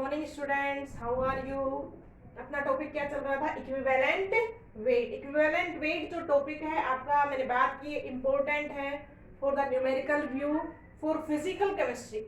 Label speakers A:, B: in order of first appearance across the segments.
A: Morning students, how are you. अपना topic क्या चल रहा था? Equivalent weight. इक्विवेलेंट वेट जो टॉपिक है आपका, मैंने बात की, इम्पोर्टेंट है for the numerical view for physical chemistry.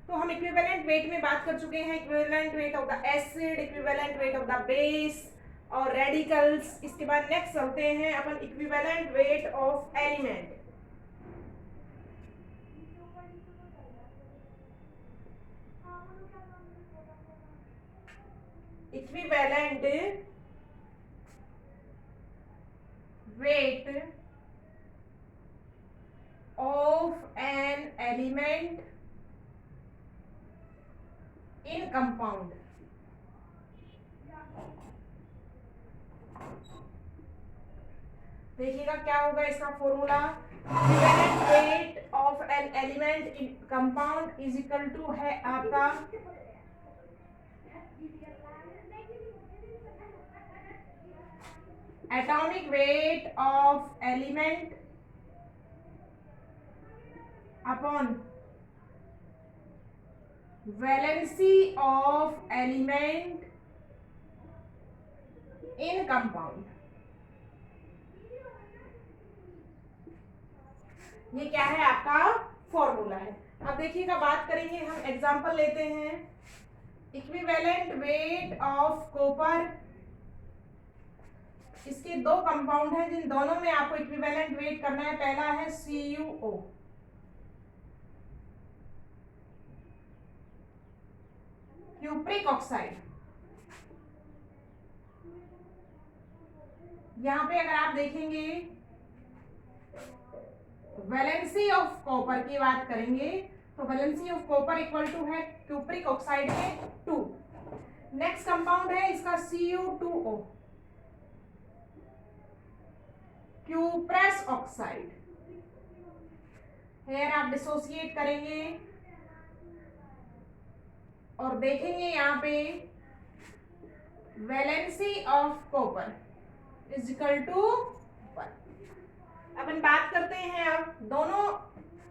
A: तो हम इक्विवेलेंट वेट में बात कर चुके हैं, equivalent weight of the acid, equivalent weight of the base और रेडिकल्स। इसके बाद नेक्स्ट चलते हैं अपन equivalent weight of element. Equivalent weight of an element in compound। देखिएगा क्या होगा इसका formula. Equivalent weight of an element in compound is equal to है आपका atomic weight of element upon valency of element in compound. ये क्या है? आपका फॉर्मूला है। अब देखिएगा, बात करेंगे हम, एग्जांपल लेते हैं। इक्विवेलेंट वेट ऑफ कॉपर, इसके दो कंपाउंड हैं जिन दोनों में आपको इक्विवेलेंट वेट करना है। पहला है CuO, क्यूप्रिक ऑक्साइड। यहां पे अगर आप देखेंगे वैलेंसी ऑफ कॉपर की बात करेंगे तो valency of copper equal to है क्यूप्रिक ऑक्साइड के 2। नेक्स्ट कंपाउंड है इसका Cu2O, क्यूप्रस ऑक्साइड। हेयर आप डिसोसिएट करेंगे और देखेंगे यहाँ पे valency of copper is equal to 1। अपन बात करते हैं, अब दोनों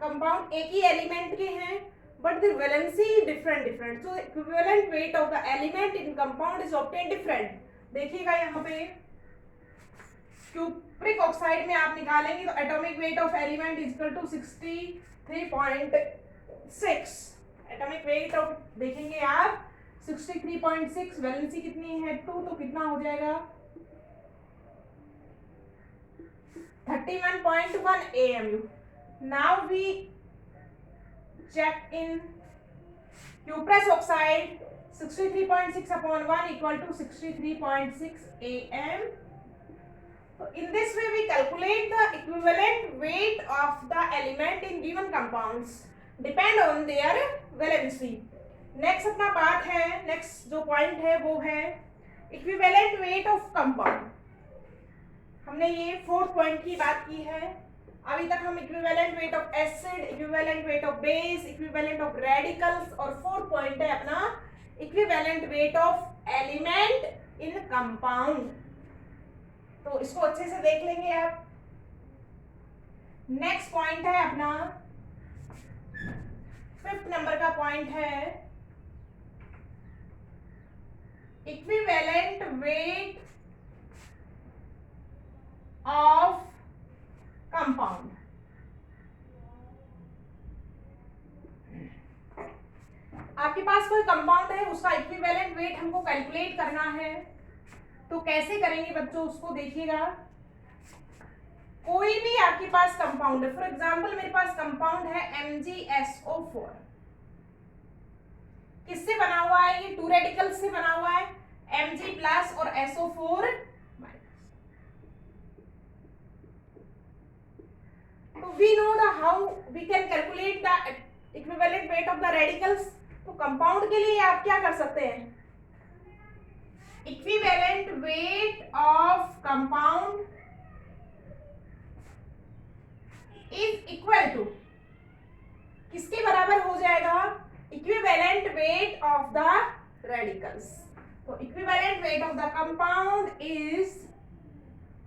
A: कंपाउंड एक ही एलिमेंट के हैं but the valency different. So equivalent weight of the element in compound is obtain different. देखिएगा यहाँ पे क्यूप्रिक ऑक्साइड में आप निकालेंगे तो atomic weight of element is equal to 63.6। Atomic weight of देखेंगे आप 63.6, वैलेंसी कितनी है 2, तो कितना हो जाएगा 31.1 AMU। Now we check in cuprous oxide, 63.6 upon 1 equal to 63.6 AM. So in this way we calculate the equivalent weight of the element in given compounds depend on their valency। Next अपना बात है, next जो point है वो है equivalent weight of compound. हमने ये 4th point की बात की है। अभी तक हम equivalent weight of acid, equivalent weight of base, equivalent of radicals और 4th पॉइंट है अपना equivalent weight of element in compound. तो इसको अच्छे से देख लेंगे आप। नेक्स्ट पॉइंट है अपना 5th नंबर का पॉइंट है इक्विवेलेंट वेट ऑफ कंपाउंड। आपके पास कोई कंपाउंड है, उसका इक्विवेलेंट वेट हमको कैलकुलेट करना है, तो कैसे करेंगे बच्चों उसको देखिएगा। कोई भी आपके पास कंपाउंड है, फॉर एग्जांपल मेरे पास कंपाउंड है MgSO4। किससे बना हुआ है? ये 2 रेडिकल्स से बना हुआ है, Mg प्लस और SO4 माइनस। तो we know the how we can calculate the equivalent weight of the radicals. तो कंपाउंड के लिए आप क्या कर सकते हैं? Equivalent weight of compound is equal to, किसके बराबर हो जाएगा? Equivalent weight of the radicals. तो equivalent weight of the compound is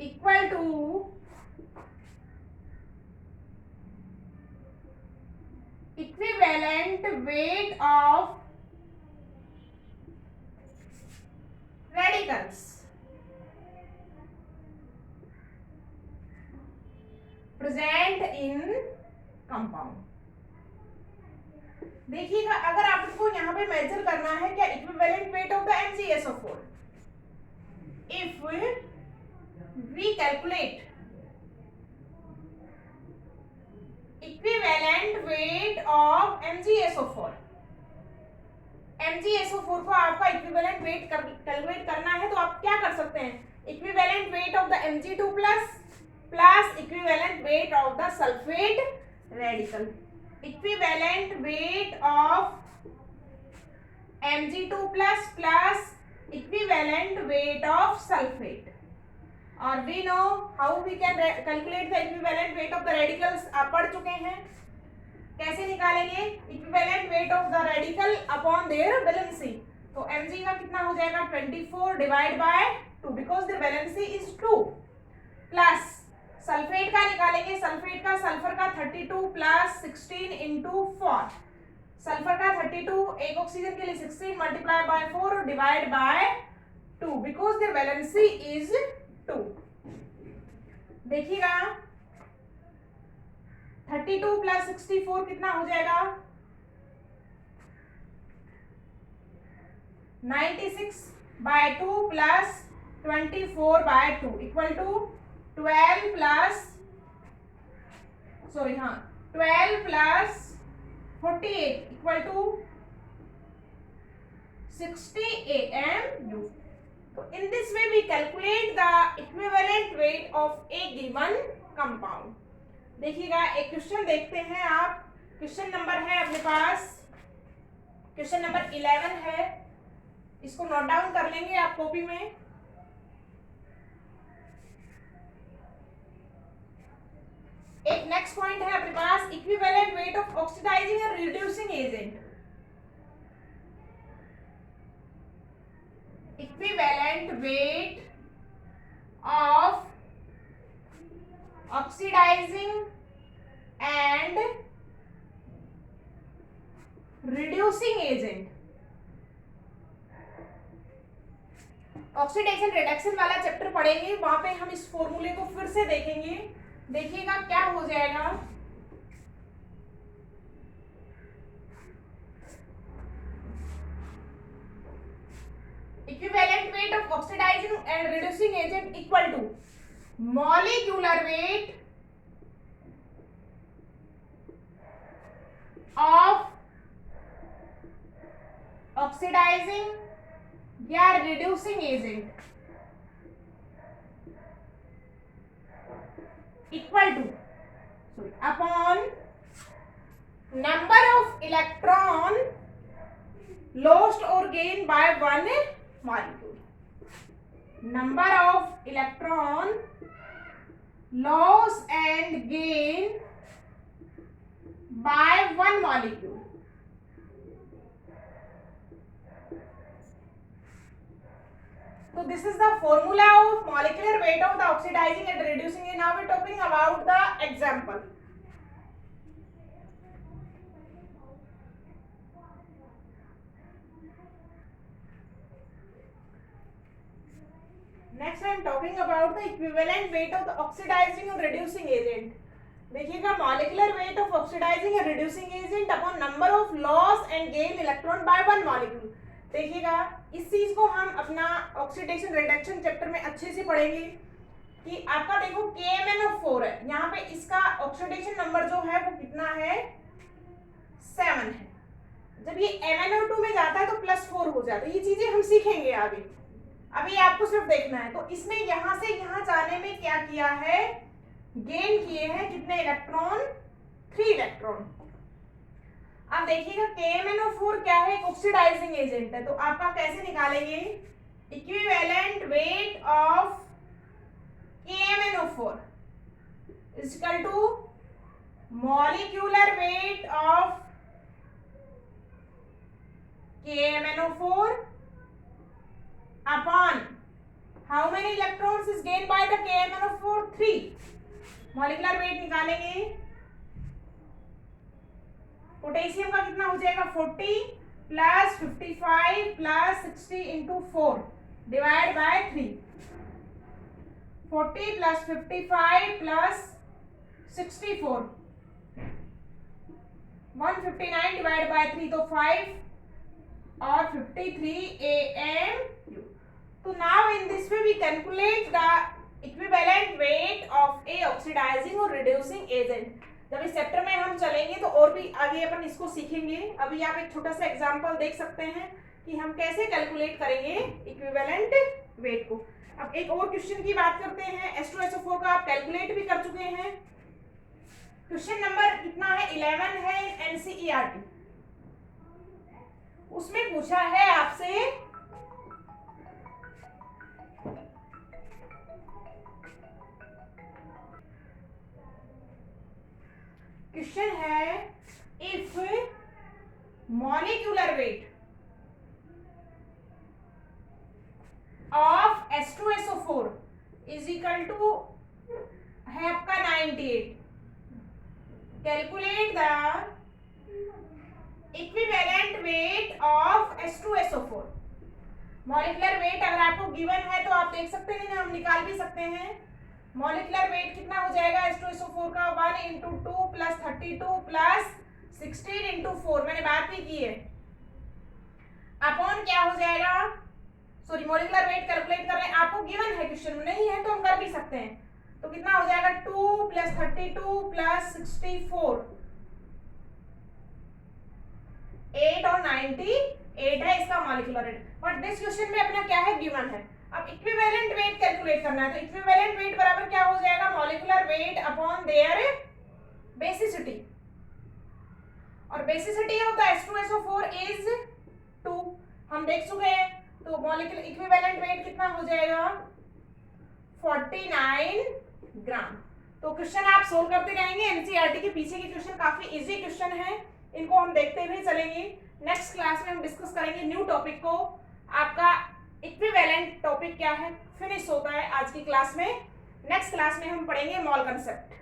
A: equal to equivalent weight of radicals present in compound. देखिएगा अगर आपको यहाँ पे मेजर करना है क्या equivalent weight of the MgSO4, if we calculate equivalent weight of MgSO4, MgSO4 को आपका इक्विवेलेंट वेट कैलकुलेट करना है तो आप क्या कर सकते हैं, equivalent weight of the Mg2 plus equivalent weight of the sulphate radical, equivalent weight of Mg2 plus equivalent weight of sulfate, और we know how we can calculate the equivalent weight of the radicals. आप पढ़ चुके हैं कैसे निकालेंगे equivalent weight of the radical upon their valency. तो Mg का कितना हो जाएगा 24 divide by 2 because their valency is 2, plus sulphate का निकालेंगे, सल्फेट का सल्फर का 32 प्लस 16 इंटू 4, सल्फर का 32 एक ऑक्सीजन के लिए 16 multiply by 4 divide by 2 because their valency is 2. देखिएगा 32 प्लस 64 कितना हो जाएगा 96 by 2 plus 24 by 2 equal to 12 plus 12 plus 48 equal to 60 AMU. So in this way we calculate the equivalent weight of a given compound. देखिएगा एक question देखते हैं आप, question number है अपने पास, क्वेश्चन नंबर 11 है, इसको नोट डाउन कर लेंगे आप कॉपी में. एक नेक्स्ट पॉइंट है अपने पास equivalent weight of oxidising and reducing agent. Equivalent weight of oxidising and reducing agent. Oxidation reduction वाला चैप्टर पढ़ेंगे, वहां पे हम इस फॉर्मूले को फिर से देखेंगे. देखिएगा क्या हो जाएगा, equivalent weight of oxidising and reducing agent equal to molecular weight of oxidising या reducing agent equal to upon number of electron lost or gained by one molecule. Number of electron loss and gain by one molecule. So this is the formula of molecular weight of the oxidizing and reducing. And now we are talking about the example. Next I am talking about the equivalent weight of the oxidizing and reducing agent. देखिएगा molecular weight of oxidizing and reducing agent upon number of loss and gain electron by one molecule. देखिएगा इस चीज को हम अपना oxidation reduction chapter में अच्छे से पढ़ेंगे कि आपका देखो KMnO4 है, यहाँ पे इसका ऑक्सीडेशन नंबर जो है वो कितना है 7 है. जब ये MnO2 में जाता है तो +4 हो जाता है. ये चीजें हम सीखेंगे आगे, अभी आपको सिर्फ देखना है. तो इसने यहाँ से यहाँ जाने में क्या किया है, गेन किए हैं कितने इलेक्ट्रॉन, 3 इलेक्ट्रॉन. अब देखिएगा KMnO4 क्या है, ऑक्सीडाइजिंग एजेंट है. तो आपका कैसे निकालेंगे, equivalent weight of KMnO4 is equal to molecular weight of KMnO4 upon how many electrons is gained by the KMnO4, 3. Molecular weight निकालेंगे, पोटेशियम का कितना हो जाएगा 40 plus 55 plus 60 into 4 divide bye 3, 40 plus 55 plus 64, 159 divide by 3 तो 5 और 53 AMU. तो now in this way we calculate the equivalent weight of a oxidizing or reducing agent. जब इस चैप्टर में हम चलेंगे तो और भी आगे अपन इसको सीखेंगे. अभी आप एक छोटा सा एग्जांपल देख सकते हैं कि हम कैसे कैलकुलेट करेंगे इक्विवेलेंट वेट को. अब एक और क्वेश्चन की बात करते हैं. H2SO4 का आप कैलकुलेट भी कर चुके हैं. क्वेश्चन नंबर कितना है? 11 है NCERT. उसमें पूछा है आपसे क्वेश्चन है if molecular weight of H2SO4 is equal to है आपका 98. Calculate the equivalent weight of H2SO4. Molecular weight अगर आपको गिवन है तो आप देख सकते हैं ना, हम निकाल भी सकते हैं. मॉलिक्यूलर वेट कितना हो जाएगा H2SO4 का? 1 × 2 प्लस 32 प्लस 16 × 4, मैंने बात भी की है. अपॉन क्या हो जाएगा? सॉरी, मॉलिक्यूलर वेट कैलकुलेट कर रहे हैं, आपको गिवन है, क्वेश्चन में नहीं है तो हम कर भी सकते हैं. तो कितना हो जाएगा? 2 प्लस 32 प्लस 64, 8 और 98 है इसका molecular weight. But this question में अपना क्या है? गिवन है. अब इक्विवेलेंट वेट कैलकुलेट करना है तो इक्विवेलेंट वेट बराबर क्या हो जाएगा? Molecular weight upon their basicity. और basicity of the H2SO4 is 2, हम देख चुके हैं. तो मॉलिक्यूलर इक्विवेलेंट वेट कितना हो जाएगा? 49 ग्राम. तो क्वेश्चन आप सोल्व करते रहेंगे. एनसीईआरटी के पीछे के क्वेश्चन काफी इजी क्वेश्चन है, इनको हम देखते हुए चलेंगे. नेक्स्ट क्लास में हम डिस्कस करेंगे न्यू टॉपिक को. आपका इक्विवेलेंट टॉपिक क्या है फिनिश होता है आज की क्लास में. नेक्स्ट क्लास में हम पढ़ेंगे मॉल कंसेप्ट.